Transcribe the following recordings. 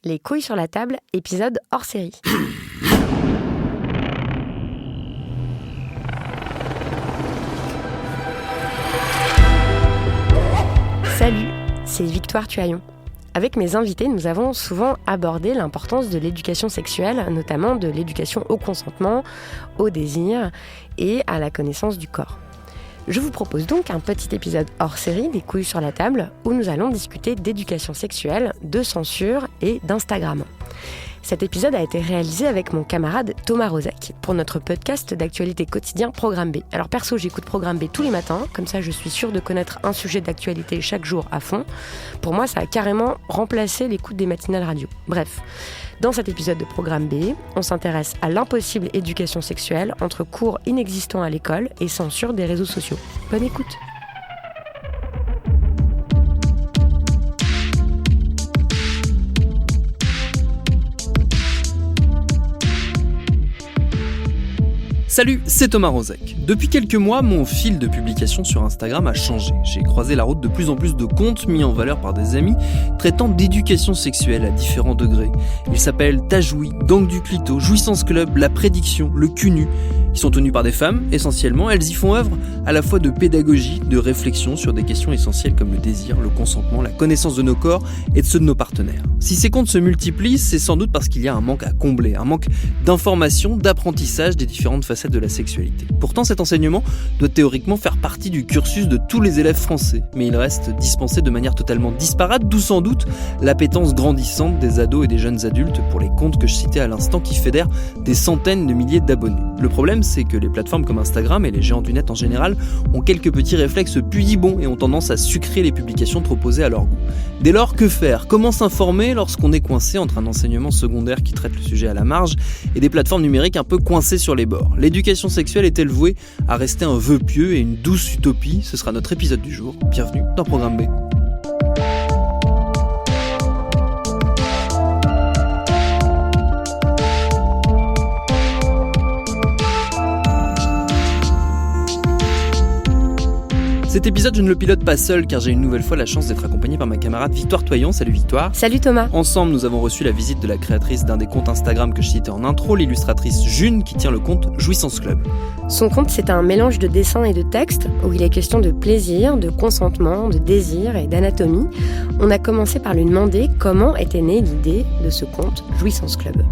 Les couilles sur la table, épisode hors série. Salut, c'est Victoire Tuaillon. Avec mes invités, nous avons souvent abordé l'importance de l'éducation sexuelle, notamment de l'éducation au consentement, au désir et à la connaissance du corps. Je vous propose donc un petit épisode hors série des couilles sur la table où nous allons discuter d'éducation sexuelle, de censure et d'Instagram. Cet épisode a été réalisé avec mon camarade Thomas Rozek pour notre podcast d'actualité quotidien Programme B. Alors perso, j'écoute Programme B tous les matins, comme ça je suis sûre de connaître un sujet d'actualité chaque jour à fond. Pour moi, ça a carrément remplacé l'écoute des matinales radio. Bref, dans cet épisode de Programme B, on s'intéresse à l'impossible éducation sexuelle entre cours inexistants à l'école et censure des réseaux sociaux. Bonne écoute. Salut, c'est Thomas Rozek. Depuis quelques mois, mon fil de publication sur Instagram a changé. J'ai croisé la route de plus en plus de comptes mis en valeur par des amis traitant d'éducation sexuelle à différents degrés. Ils s'appellent Tajoui, Gang du Clito, Jouissance Club, La Prédiction, Le Cul Nu. Ils sont tenus par des femmes, essentiellement. Elles y font œuvre à la fois de pédagogie, de réflexion sur des questions essentielles comme le désir, le consentement, la connaissance de nos corps et de ceux de nos partenaires. Si ces comptes se multiplient, c'est sans doute parce qu'il y a un manque à combler, un manque d'information, d'apprentissage des différentes facettes de la sexualité. Pourtant, cet enseignement doit théoriquement faire partie du cursus de tous les élèves français, mais il reste dispensé de manière totalement disparate, d'où sans doute l'appétence grandissante des ados et des jeunes adultes pour les comptes que je citais à l'instant qui fédèrent des centaines de milliers d'abonnés. Le problème, c'est que les plateformes comme Instagram et les géants du net en général ont quelques petits réflexes pudibonds et ont tendance à sucrer les publications proposées à leur goût. Dès lors, que faire ? Comment s'informer lorsqu'on est coincé entre un enseignement secondaire qui traite le sujet à la marge et des plateformes numériques un peu coincées sur les bords ? L'éducation sexuelle est-elle vouée à rester un vœu pieux et une douce utopie ? Ce sera notre épisode du jour. Bienvenue dans Programme B. Cet épisode, je ne le pilote pas seul car j'ai une nouvelle fois la chance d'être accompagné par ma camarade Victoire Tuaillon. Salut Victoire. Salut Thomas. Ensemble, nous avons reçu la visite de la créatrice d'un des comptes Instagram que je citais en intro, l'illustratrice June qui tient le compte Jouissance Club. Son compte, c'est un mélange de dessins et de textes où il est question de plaisir, de consentement, de désir et d'anatomie. On a commencé par lui demander comment était née l'idée de ce compte Jouissance Club.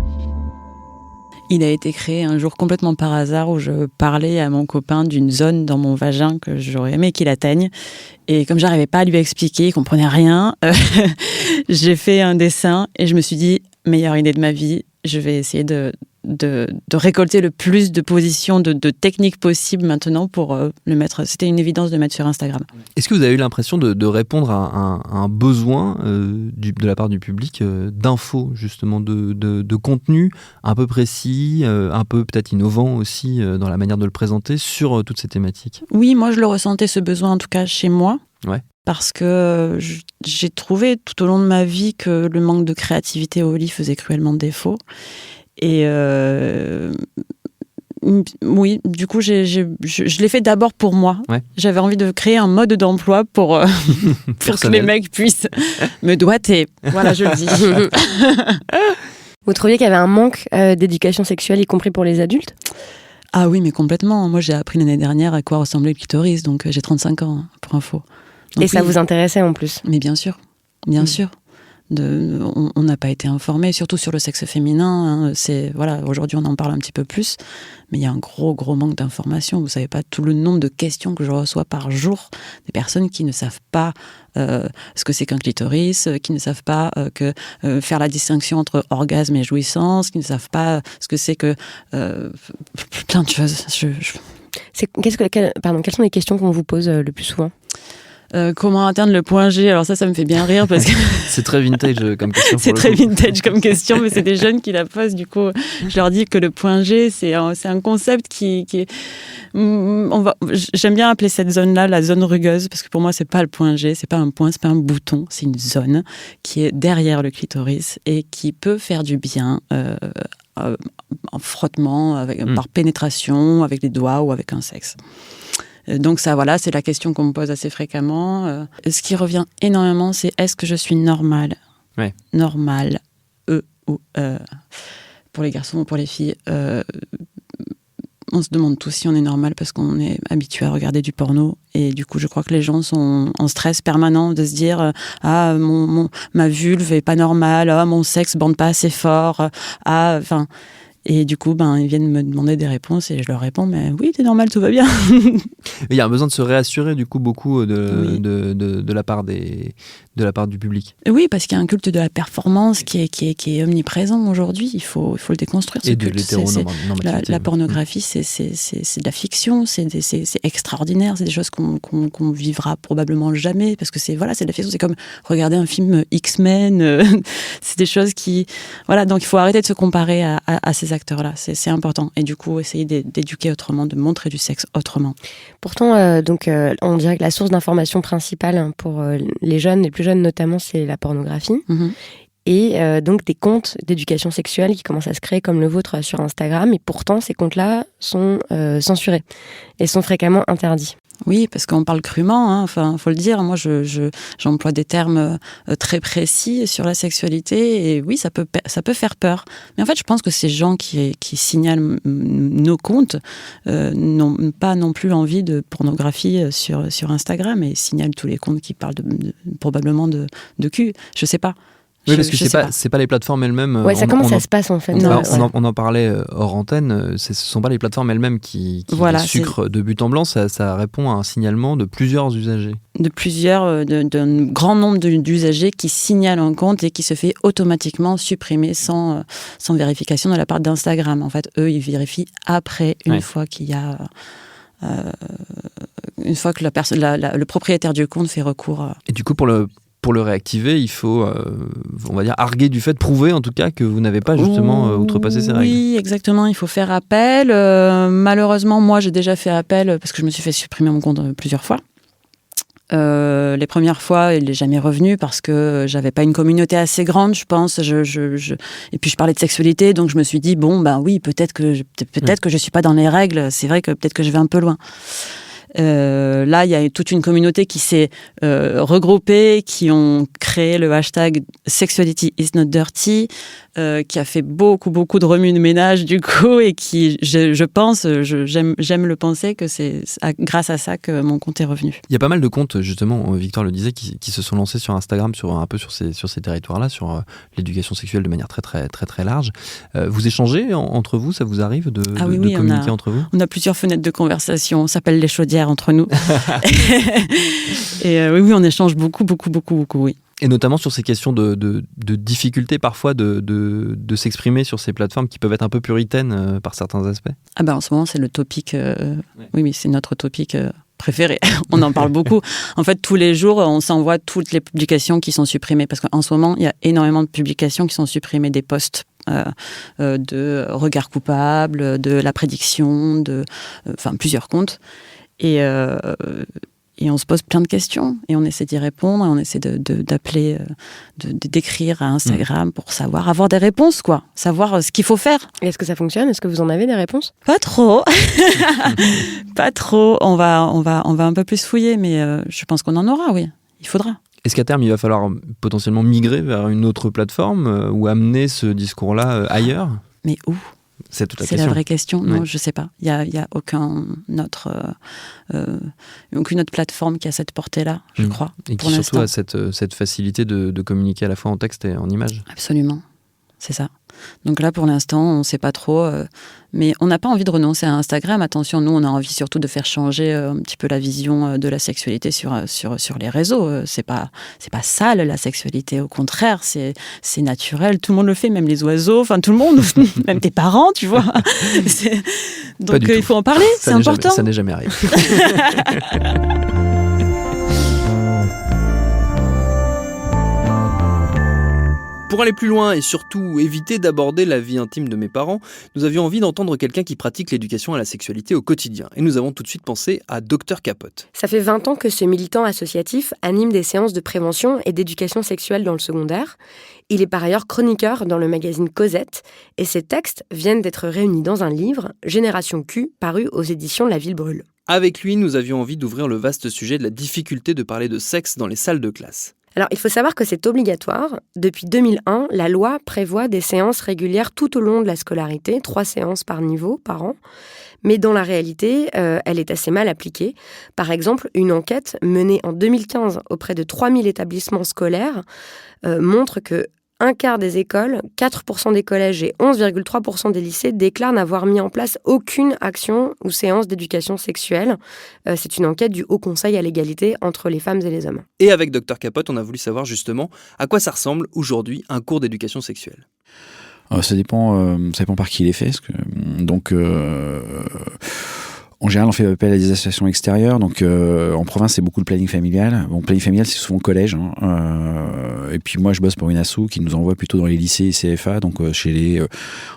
Il a été créé un jour complètement par hasard où je parlais à mon copain d'une zone dans mon vagin que j'aurais aimé qu'il atteigne. Et comme j'arrivais pas à lui expliquer, il comprenait rien, j'ai fait un dessin et je me suis dit, meilleure idée de ma vie, je vais essayer de récolter le plus de positions, de techniques possibles maintenant pour le mettre. C'était une évidence de mettre sur Instagram. Est-ce que vous avez eu l'impression de répondre à un besoin de la part du public d'infos, justement, de contenu un peu précis, un peu peut-être innovant aussi dans la manière de le présenter sur toutes ces thématiques ? Oui, moi je le ressentais ce besoin en tout cas chez moi. Ouais. Parce que j'ai trouvé tout au long de ma vie que le manque de créativité au lit faisait cruellement défaut. Et oui, du coup, je l'ai fait d'abord pour moi. Ouais. J'avais envie de créer un mode d'emploi pour que les mecs puissent me doiter. Voilà, je le dis. Vous trouviez qu'il y avait un manque d'éducation sexuelle, y compris pour les adultes ? Ah oui, mais complètement. Moi, j'ai appris l'année dernière à quoi ressemblait le clitoris, donc j'ai 35 ans, pour info. Donc, et ça vous intéressait en plus ? Mais bien sûr, bien sûr. On n'a pas été informés, surtout sur le sexe féminin. Voilà, aujourd'hui, on en parle un petit peu plus, mais il y a un gros manque d'informations. Vous ne savez pas tout le nombre de questions que je reçois par jour, des personnes qui ne savent pas ce que c'est qu'un clitoris, qui ne savent pas faire la distinction entre orgasme et jouissance, qui ne savent pas ce que c'est que plein de choses. Quelles sont les questions qu'on vous pose le plus souvent ? Comment atteindre le point G ? Alors ça me fait bien rire parce que c'est très vintage comme question. C'est très vintage comme question, mais c'est des jeunes qui la posent. Du coup, je leur dis que le point G, c'est un concept qui est. J'aime bien appeler cette zone-là la zone rugueuse parce que pour moi, c'est pas le point G, c'est pas un point, c'est pas un bouton, c'est une zone qui est derrière le clitoris et qui peut faire du bien. En frottement, par pénétration, avec les doigts ou avec un sexe. Donc ça, voilà, c'est la question qu'on me pose assez fréquemment. Ce qui revient énormément, c'est est-ce que je suis normale ? Ouais. Normale. ou pour les garçons ou pour les filles, on se demande tous si on est normal parce qu'on est habitué à regarder du porno. Et du coup, je crois que les gens sont en stress permanent de se dire « Ah, ma vulve est pas normale, ah, mon sexe bande pas assez fort, ah, enfin... » Et du coup, ils viennent me demander des réponses et je leur réponds « Mais oui, t'es normal, tout va bien. » Il y a un besoin de se réassurer du coup beaucoup de la part du public. Oui, parce qu'il y a un culte de la performance qui est omniprésent aujourd'hui. Il faut le déconstruire. Et de l'hétéronormativité. La pornographie, c'est de la fiction, c'est extraordinaire. C'est des choses qu'on vivra probablement jamais parce que c'est de la fiction. C'est comme regarder un film X-Men. C'est des choses qui... Voilà, donc il faut arrêter de se comparer à ces acteurs-là. C'est important. Et du coup, essayer d'éduquer autrement, de montrer du sexe autrement. Pourtant, on dirait que la source d'information principale pour les jeunes, les plus jeunes notamment, c'est la pornographie. Mm-hmm. Et donc des comptes d'éducation sexuelle qui commencent à se créer comme le vôtre sur Instagram. Et pourtant, ces comptes-là sont censurés et sont fréquemment interdits. Oui, parce qu'on parle crûment, faut le dire. Moi, j'emploie des termes très précis sur la sexualité, et oui, ça peut faire peur. Mais en fait, je pense que ces gens qui signalent nos comptes n'ont pas non plus envie de pornographie sur Instagram et signalent tous les comptes qui parlent probablement de cul. Je sais pas. Oui, parce que c'est pas les plateformes elles-mêmes. Ouais, comment ça se passe en fait. On en parlait hors antenne. Ce sont pas les plateformes elles-mêmes qui sucrent de but en blanc. Ça répond à un signalement de plusieurs usagers. D'un grand nombre d'usagers qui signalent un compte et qui se fait automatiquement supprimer sans vérification de la part d'Instagram. En fait, eux, ils vérifient après, une fois qu'il y a... une fois que le propriétaire du compte fait recours. Et du coup, pour le réactiver, il faut, on va dire, arguer du fait, prouver en tout cas que vous n'avez pas justement outrepassé ces règles. Oui, exactement, il faut faire appel. Malheureusement, moi, j'ai déjà fait appel parce que je me suis fait supprimer mon compte plusieurs fois. Les premières fois, il n'est jamais revenu parce que j'avais pas une communauté assez grande, je pense. Et puis je parlais de sexualité, donc je me suis dit oui, peut-être que je suis pas dans les règles. C'est vrai que peut-être que je vais un peu loin. Là, il y a toute une communauté qui s'est regroupée, qui ont créé le hashtag Sexuality is not dirty, qui a fait beaucoup de remue-ménage du coup, et qui, je pense, j'aime le penser que c'est grâce à ça que mon compte est revenu. Il y a pas mal de comptes, justement, Victoire le disait, qui se sont lancés sur Instagram, un peu sur ces territoires-là, sur l'éducation sexuelle de manière très très très très large. Vous échangez entre vous, ça vous arrive de communiquer entre vous ? On a plusieurs fenêtres de conversation, on s'appelle les chaudières entre nous. Et oui, on échange beaucoup, oui. Et notamment sur ces questions de difficulté parfois de s'exprimer sur ces plateformes qui peuvent être un peu puritaines par certains aspects. En ce moment, c'est le topic. Oui, c'est notre topic préféré. On en parle beaucoup. En fait, tous les jours, on s'envoie toutes les publications qui sont supprimées. Parce qu'en ce moment, il y a énormément de publications qui sont supprimées, des posts de regard coupable, de la prédiction, plusieurs comptes. Et on se pose plein de questions et on essaie d'y répondre et on essaie d'appeler, d'écrire à Instagram pour avoir des réponses, savoir ce qu'il faut faire. Et est-ce que ça fonctionne ? Est-ce que vous en avez des réponses ? Pas trop. Pas trop. On va un peu plus fouiller, mais je pense qu'on en aura, oui. Il faudra. Est-ce qu'à terme, il va falloir potentiellement migrer vers une autre plateforme ou amener ce discours-là ailleurs ? Mais où ? C'est toute la question. C'est la vraie question. Non, je sais pas. Il y a aucune autre plateforme qui a cette portée-là, je crois. Et qui surtout a cette facilité de communiquer à la fois en texte et en image. Absolument. C'est ça. Donc là, pour l'instant, on ne sait pas trop. Mais on n'a pas envie de renoncer à Instagram. Attention, nous, on a envie surtout de faire changer un petit peu la vision de la sexualité sur les réseaux. C'est pas sale, la sexualité. Au contraire, c'est naturel. Tout le monde le fait, même les oiseaux. Enfin, tout le monde. Même tes parents, tu vois. Donc, il faut en parler. C'est important. Ça n'est jamais arrivé. Pour aller plus loin et surtout éviter d'aborder la vie intime de mes parents, nous avions envie d'entendre quelqu'un qui pratique l'éducation à la sexualité au quotidien. Et nous avons tout de suite pensé à Dr Capote. Ça fait 20 ans que ce militant associatif anime des séances de prévention et d'éducation sexuelle dans le secondaire. Il est par ailleurs chroniqueur dans le magazine Cosette et ses textes viennent d'être réunis dans un livre, Génération Q, paru aux éditions La Ville Brûle. Avec lui, nous avions envie d'ouvrir le vaste sujet de la difficulté de parler de sexe dans les salles de classe. Alors, il faut savoir que c'est obligatoire. Depuis 2001, la loi prévoit des séances régulières tout au long de la scolarité, 3 séances par niveau, par an. Mais dans la réalité, elle est assez mal appliquée. Par exemple, une enquête menée en 2015 auprès de 3000 établissements scolaires montre que 1/4 des écoles, 4% des collèges et 11,3% des lycées déclarent n'avoir mis en place aucune action ou séance d'éducation sexuelle. C'est une enquête du Haut Conseil à l'égalité entre les femmes et les hommes. Et avec Dr Capote, on a voulu savoir justement à quoi ça ressemble aujourd'hui un cours d'éducation sexuelle. Ça dépend par qui il est fait. En général, on fait appel à des associations extérieures. Donc, en province, c'est beaucoup le planning familial. Bon, planning familial, c'est souvent collège. Et puis, moi, je bosse pour une asso qui nous envoie plutôt dans les lycées et CFA, donc chez les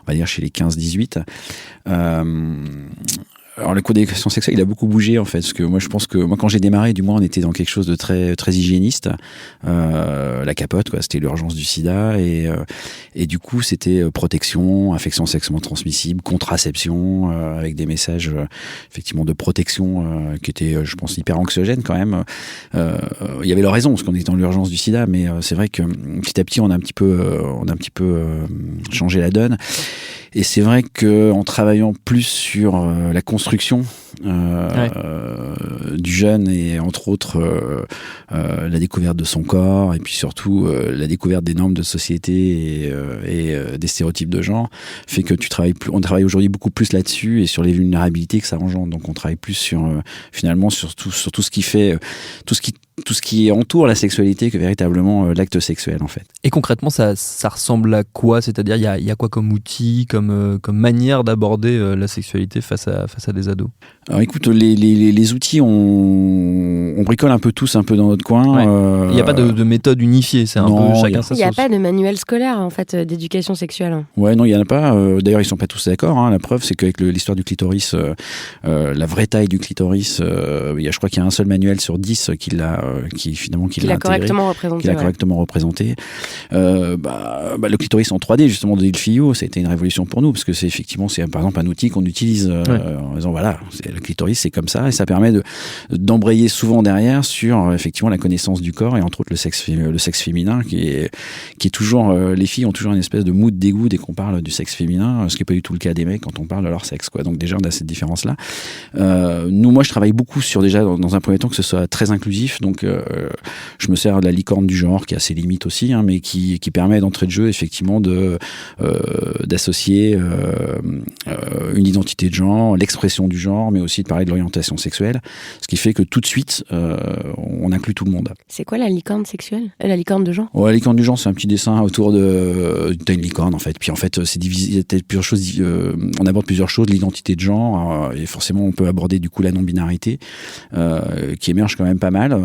15-18. Alors, le cours d'éducation sexuelle, il a beaucoup bougé, en fait. Parce que moi, je pense que, quand j'ai démarré, du moins, on était dans quelque chose de très, très hygiéniste. La capote, quoi. C'était l'urgence du sida. Et du coup, c'était protection, infection sexuellement transmissible, contraception, avec des messages, effectivement, de protection, qui étaient, je pense, hyper anxiogènes, quand même. Il y avait leur raison, parce qu'on était dans l'urgence du sida. Mais c'est vrai que, petit à petit, on a un petit peu changé la donne. Et c'est vrai qu'en travaillant plus sur la construction du jeune et entre autres la découverte de son corps et puis surtout la découverte des normes de société et des stéréotypes de genre fait que on travaille aujourd'hui beaucoup plus là-dessus et sur les vulnérabilités que ça engendre. Donc on travaille plus sur finalement sur tout ce qui fait tout ce qui entoure la sexualité que véritablement l'acte sexuel en fait. Et concrètement ça ressemble à quoi ? C'est-à-dire il y a quoi comme outil, comme manière d'aborder la sexualité face à des ados ? Alors écoute, les outils, on bricole un peu tous un peu dans notre coin. Ouais. Il n'y a pas de méthode unifiée, c'est un peu chacun sa sauce. Il n'y a pas de manuel scolaire en fait d'éducation sexuelle. Ouais, non, il n'y en a pas. D'ailleurs, ils ne sont pas tous d'accord. La preuve, c'est qu'avec l'histoire du clitoris, la vraie taille du clitoris, je crois qu'il y a un seul manuel sur 10 qui l'a correctement représenté. Le clitoris en 3D, justement, de Del Fillo, ça a été une révolution pour nous parce que c'est par exemple un outil qu'on utilise en disant voilà, le clitoris c'est comme ça et ça permet d'embrayer souvent derrière sur effectivement la connaissance du corps et entre autres le sexe féminin qui est toujours les filles ont toujours une espèce de mood dégoût dès qu'on parle du sexe féminin, ce qui n'est pas du tout le cas des mecs quand on parle de leur sexe quoi. Donc déjà on a cette différence là. Moi je travaille beaucoup sur déjà dans un premier temps que ce soit très inclusif, donc je me sers de la licorne du genre qui a ses limites aussi mais qui permet d'entrée de jeu effectivement d'associer une identité de genre, l'expression du genre, mais aussi de parler de l'orientation sexuelle, ce qui fait que tout de suite on inclut tout le monde. C'est quoi la licorne sexuelle ? La licorne de genre ? Ouais, la licorne du genre, c'est un petit dessin autour de t'as une licorne en fait, puis en fait c'est divisé, il y a plusieurs choses, on aborde plusieurs choses, l'identité de genre et forcément on peut aborder du coup la non-binarité qui émerge quand même pas mal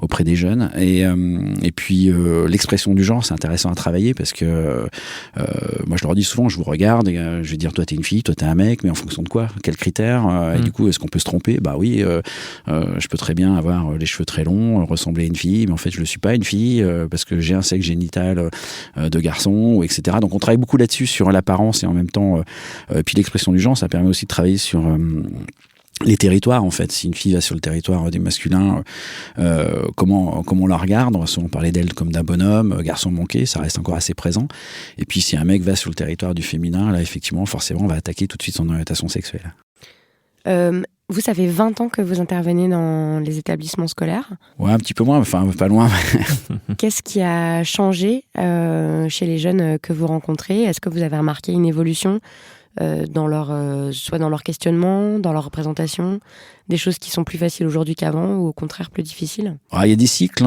auprès des jeunes et puis l'expression du genre, c'est intéressant à travailler parce que moi je leur dis souvent, je vous regarde et je vais dire toi t'es une fille, toi t'es un mec, mais en fonction de quoi, quels critères et du coup est-ce qu'on peut se tromper ? Bah oui, je peux très bien avoir les cheveux très longs, ressembler à une fille, mais en fait je le suis pas une fille parce que j'ai un sexe génital de garçon ou etc. Donc on travaille beaucoup là-dessus sur l'apparence et en même temps puis l'expression du genre, ça permet aussi de travailler sur les territoires en fait. Si une fille va sur le territoire des masculins, comment on la regarde ? On va souvent parler d'elle comme d'un bonhomme, garçon manqué, ça reste encore assez présent. Et puis si un mec va sur le territoire du féminin, là effectivement forcément on va attaquer tout de suite son orientation sexuelle. Vous, ça fait 20 ans que vous intervenez dans les établissements scolaires ? Ouais, un petit peu moins, enfin pas loin. Qu'est-ce qui a changé chez les jeunes que vous rencontrez ? Est-ce que vous avez remarqué une évolution soit dans leur questionnement, dans leur représentation, des choses qui sont plus faciles aujourd'hui qu'avant ou au contraire plus difficiles ? Il y a des cycles.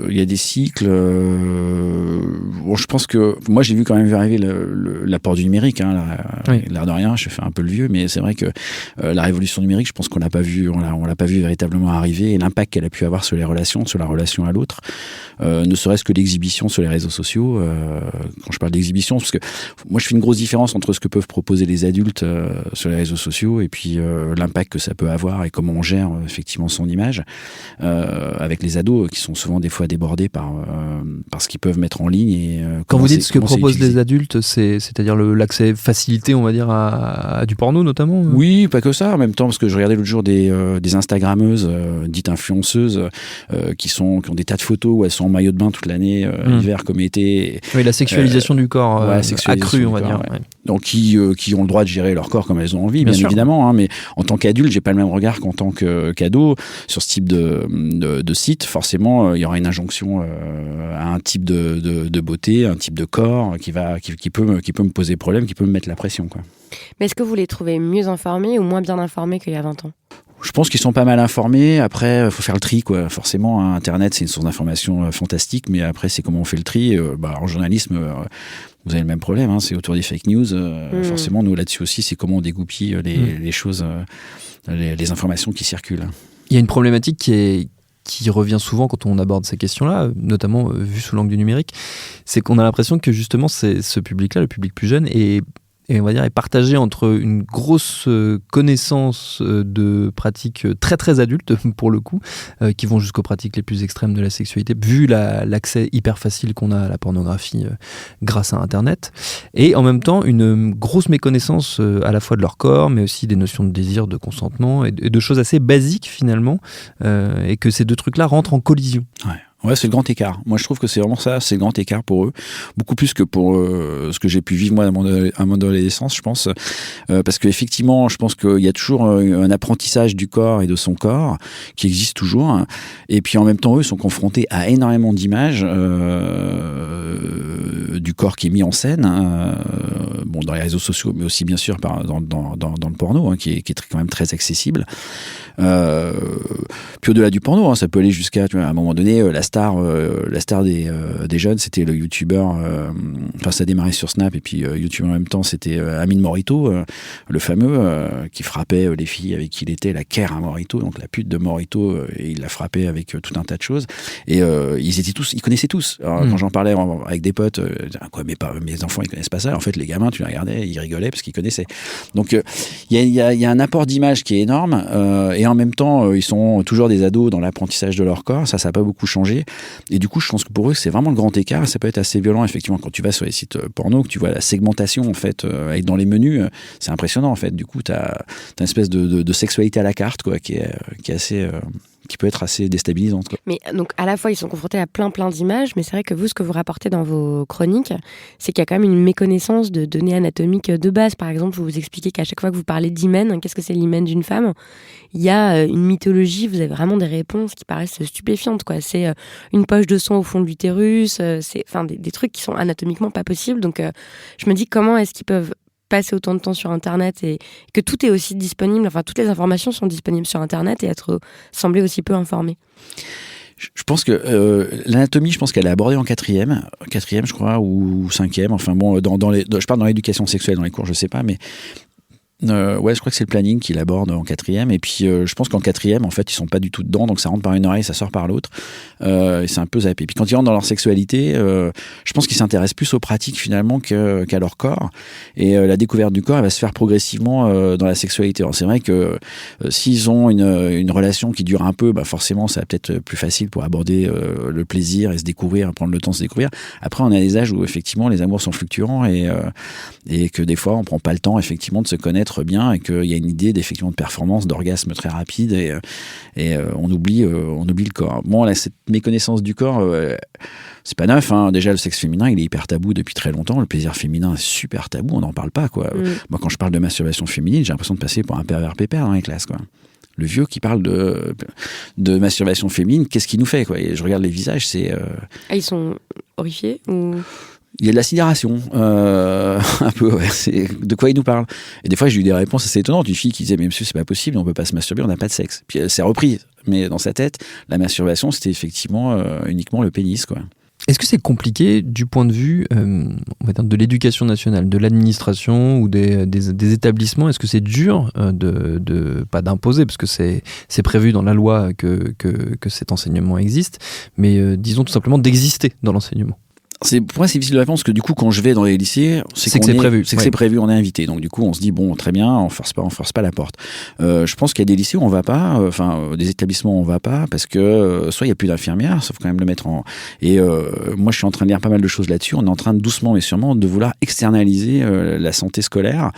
Il y a des cycles. Je pense que moi j'ai vu quand même arriver l'apport du numérique. L'air de rien, je fais un peu le vieux, mais c'est vrai que la révolution numérique, je pense qu'on l'a pas vu, on l'a pas vu véritablement arriver et l'impact qu'elle a pu avoir sur les relations, sur la relation à l'autre, ne serait-ce que l'exhibition sur les réseaux sociaux. Quand je parle d'exhibition, parce que moi je fais une grosse différence entre ce que peuvent proposer les adultes sur les réseaux sociaux et puis l'impact que ça peut avoir et comment on gère effectivement son image avec les ados qui sont souvent des fois débordés par ce qu'ils peuvent mettre en ligne. Et, quand vous dites ce que proposent les adultes, c'est-à-dire l'accès facilité, on va dire, à du porno notamment. Oui, pas que ça. En même temps, parce que je regardais l'autre jour des Instagrammeuses, dites influenceuses, qui ont des tas de photos où elles sont en maillot de bain toute l'année, hiver comme été. Oui, la sexualisation du corps accrue, on va dire. Ouais. Donc qui ont le droit de gérer leur corps comme elles ont envie, bien évidemment. Hein, mais en tant qu'adulte, j'ai pas le même regard qu'en tant qu'ado sur ce type de site. Forcément, il y aura une injonction à un type de beauté, un type de corps qui peut me poser problème, qui peut me mettre la pression, quoi. Mais est-ce que vous les trouvez mieux informés ou moins bien informés qu'il y a 20 ans ? Je pense qu'ils sont pas mal informés. Après, il faut faire le tri, quoi. Forcément, Internet, c'est une source d'information fantastique, mais après, c'est comment on fait le tri. En journalisme, vous avez le même problème, hein, c'est autour des fake news. Forcément, nous, là-dessus aussi, c'est comment on dégoupille les choses, les informations qui circulent. Il y a une problématique qui revient souvent quand on aborde ces questions-là, notamment vu sous l'angle du numérique, c'est qu'on a l'impression que justement, ce public-là, le public plus jeune, est on va dire est partagé entre une grosse connaissance de pratiques très très adultes pour le coup, qui vont jusqu'aux pratiques les plus extrêmes de la sexualité, vu l'accès hyper facile qu'on a à la pornographie grâce à Internet, et en même temps une grosse méconnaissance à la fois de leur corps, mais aussi des notions de désir, de consentement et de choses assez basiques finalement, et que ces deux trucs-là rentrent en collision. Ouais, c'est le grand écart. Moi, je trouve que c'est vraiment ça, c'est le grand écart pour eux. Beaucoup plus que pour ce que j'ai pu vivre, moi, à mon adolescence, je pense. Parce qu'effectivement, je pense qu'il y a toujours un apprentissage du corps et de son corps qui existe toujours. Et puis, en même temps, eux sont confrontés à énormément d'images du corps qui est mis en scène, dans les réseaux sociaux, mais aussi, bien sûr, dans le porno, qui est quand même très accessible. Puis au-delà du porno, ça peut aller jusqu'à, à un moment donné, la star des jeunes, c'était le youtubeur, ça a démarré sur Snap et puis youtubeur en même temps, c'était Amine Morito, le fameux, qui frappait les filles avec qui il était, la Kerr à Morito, donc la pute de Morito, et il la frappait avec tout un tas de choses, et ils connaissaient tous. Alors, quand j'en parlais avec des potes, quoi, mes enfants ils connaissent pas ça, en fait les gamins tu les regardais, ils rigolaient parce qu'ils connaissaient. Donc il y a un apport d'image qui est énorme, et en même temps ils sont toujours des ados dans l'apprentissage de leur corps, ça n'a pas beaucoup changé, et du coup je pense que pour eux c'est vraiment le grand écart, et ça peut être assez violent effectivement quand tu vas sur les sites porno, que tu vois la segmentation en fait, avec dans les menus, c'est impressionnant en fait, du coup t'as une espèce de sexualité à la carte, quoi, qui est assez qui peut être assez déstabilisante, quoi. Mais donc à la fois ils sont confrontés à plein d'images, mais c'est vrai que vous, ce que vous rapportez dans vos chroniques, c'est qu'il y a quand même une méconnaissance de données anatomiques de base. Par exemple, vous expliquez qu'à chaque fois que vous parlez d'hymen, qu'est-ce que c'est l'hymen d'une femme, il y a une mythologie, vous avez vraiment des réponses qui paraissent stupéfiantes, quoi. C'est une poche de sang au fond de l'utérus, c'est des trucs qui sont anatomiquement pas possibles. Donc je me dis, comment est-ce qu'ils peuvent passer autant de temps sur Internet et que tout est aussi disponible, enfin toutes les informations sont disponibles sur Internet, et sembler aussi peu informés. Je pense que l'anatomie, je pense qu'elle est abordée en quatrième, je crois, ou cinquième. Enfin bon, je parle dans l'éducation sexuelle, dans les cours, je sais pas, mais ouais, je crois que c'est le planning qui l'aborde en quatrième. Et puis je pense qu'en quatrième, en fait, ils sont pas du tout dedans, donc ça rentre par une oreille, ça sort par l'autre. Et c'est un peu zappé. Puis quand ils rentrent dans leur sexualité, je pense qu'ils s'intéressent plus aux pratiques finalement qu'à leur corps. Et la découverte du corps, elle va se faire progressivement dans la sexualité. Alors c'est vrai que s'ils ont une relation qui dure un peu, forcément, ça va peut-être plus facile pour aborder le plaisir et se découvrir, prendre le temps de se découvrir. Après, on a des âges où effectivement les amours sont fluctuants et que des fois, on prend pas le temps effectivement de se connaître bien, et qu'il y a une idée d'effectivement de performance, d'orgasme très rapide, et on oublie le corps. Bon, là, cette méconnaissance du corps, c'est pas neuf, hein. Déjà, le sexe féminin, il est hyper tabou depuis très longtemps. Le plaisir féminin est super tabou, on n'en parle pas, quoi. Moi, quand je parle de masturbation féminine, j'ai l'impression de passer pour un pervers pépère dans les classes, quoi. Le vieux qui parle de masturbation féminine, qu'est-ce qu'il nous fait, quoi? Et je regarde les visages, c'est... ils sont horrifiés ou... Il y a de la sidération, un peu, ouais, c'est de quoi il nous parle. Et des fois, j'ai eu des réponses assez étonnantes. Une fille qui disait, mais monsieur, c'est pas possible, on peut pas se masturber, on n'a pas de sexe. Puis elle s'est reprise. Mais dans sa tête, la masturbation, c'était effectivement uniquement le pénis, quoi. Est-ce que c'est compliqué du point de vue on va dire de l'éducation nationale, de l'administration ou des établissements? Est-ce que c'est dur pas d'imposer, parce que c'est prévu dans la loi que cet enseignement existe, mais disons tout simplement d'exister dans l'enseignement? Pour moi, c'est difficile de répondre parce que du coup, quand je vais dans les lycées, c'est prévu. C'est prévu, on est invité. Donc du coup, on se dit bon, très bien, on force pas la porte. Je pense qu'il y a des lycées où on va pas, des établissements où on va pas parce que soit il y a plus d'infirmières, sauf quand même le mettre en. Et moi, je suis en train de lire pas mal de choses là-dessus. On est en train de doucement mais sûrement de vouloir externaliser la santé scolaire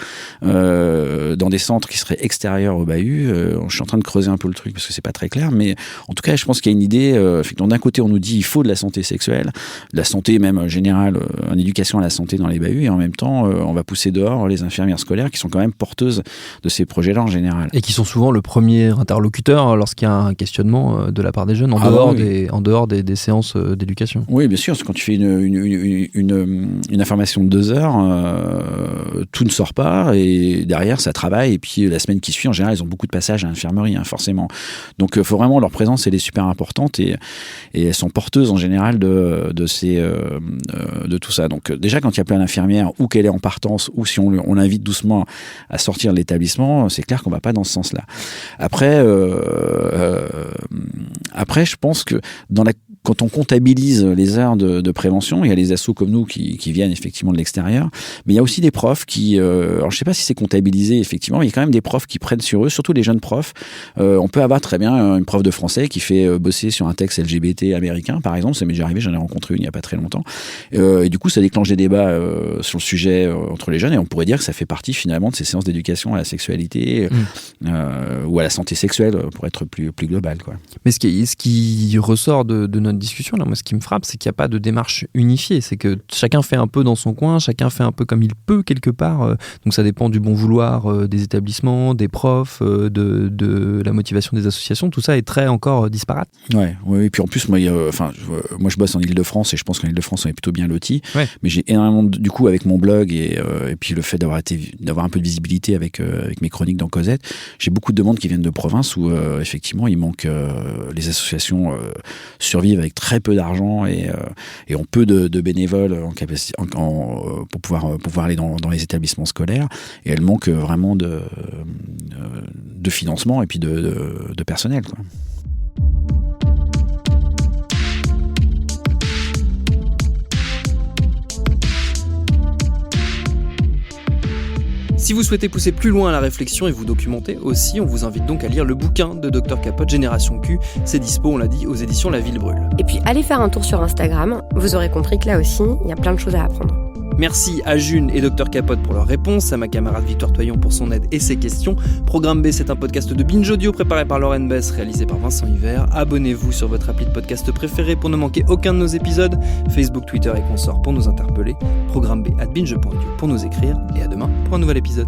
dans des centres qui seraient extérieurs au bahut. Je suis en train de creuser un peu le truc parce que c'est pas très clair, mais en tout cas, je pense qu'il y a une idée. Effectivement, d'un côté, on nous dit il faut de la santé sexuelle, de la santé même générale, en éducation à la santé dans les bahuts, et en même temps, on va pousser dehors les infirmières scolaires qui sont quand même porteuses de ces projets-là en général. Et qui sont souvent le premier interlocuteur lorsqu'il y a un questionnement de la part des jeunes en dehors des séances d'éducation. Oui, bien sûr, parce que quand tu fais une information de 2 heures, tout ne sort pas, et derrière, ça travaille, et puis la semaine qui suit, en général, ils ont beaucoup de passages à l'infirmerie, forcément. Donc, il faut vraiment, leur présence, elle est super importante, et elles sont porteuses en général de tout ça. Donc déjà, quand il y a plein d'infirmières, ou qu'elle est en partance, ou si on l'invite doucement à sortir de l'établissement, c'est clair qu'on va pas dans ce sens-là. Après, je pense que quand on comptabilise les heures de prévention, il y a les assos comme nous qui viennent effectivement de l'extérieur, mais il y a aussi des profs qui, alors je sais pas si c'est comptabilisé effectivement, mais il y a quand même des profs qui prennent sur eux, surtout les jeunes profs. On peut avoir très bien une prof de français qui fait bosser sur un texte LGBT américain, par exemple, ça m'est déjà arrivé, j'en ai rencontré une il y a pas très longtemps, et du coup ça déclenche des débats sur le sujet entre les jeunes, et on pourrait dire que ça fait partie finalement de ces séances d'éducation à la sexualité ou à la santé sexuelle pour être plus global, quoi. Mais ce qui ressort de notre discussion là, moi ce qui me frappe, c'est qu'il n'y a pas de démarche unifiée, c'est que chacun fait un peu dans son coin, chacun fait un peu comme il peut quelque part, donc ça dépend du bon vouloir des établissements, des profs, de la motivation des associations, tout ça est très encore disparate. Ouais, et puis en plus moi je bosse en Île-de-France et je pense qu'en Île-de-France on est plutôt bien lotis, mais j'ai énormément du coup avec mon blog et puis le fait d'avoir un peu de visibilité avec mes chroniques dans Cosette, j'ai beaucoup de demandes qui viennent de province où effectivement il manque les associations survivent avec très peu d'argent et ont peu de bénévoles en capacité pour pouvoir aller dans les établissements scolaires, et elles manquent vraiment de financement et puis de personnel, quoi. Si vous souhaitez pousser plus loin la réflexion et vous documenter aussi, on vous invite donc à lire le bouquin de Dr Capote, Génération Q. C'est dispo, on l'a dit, aux éditions La Ville Brûle. Et puis allez faire un tour sur Instagram, vous aurez compris que là aussi, il y a plein de choses à apprendre. Merci à June et Dr Capote pour leurs réponses, à ma camarade Victoire Toyon pour son aide et ses questions. Programme B, c'est un podcast de Binge Audio préparé par Lauren Bess, réalisé par Vincent Hiver. Abonnez-vous sur votre appli de podcast préféré pour ne manquer aucun de nos épisodes. Facebook, Twitter et consorts pour nous interpeller. Programme B @binge.audio pour nous écrire. Et à demain pour un nouvel épisode.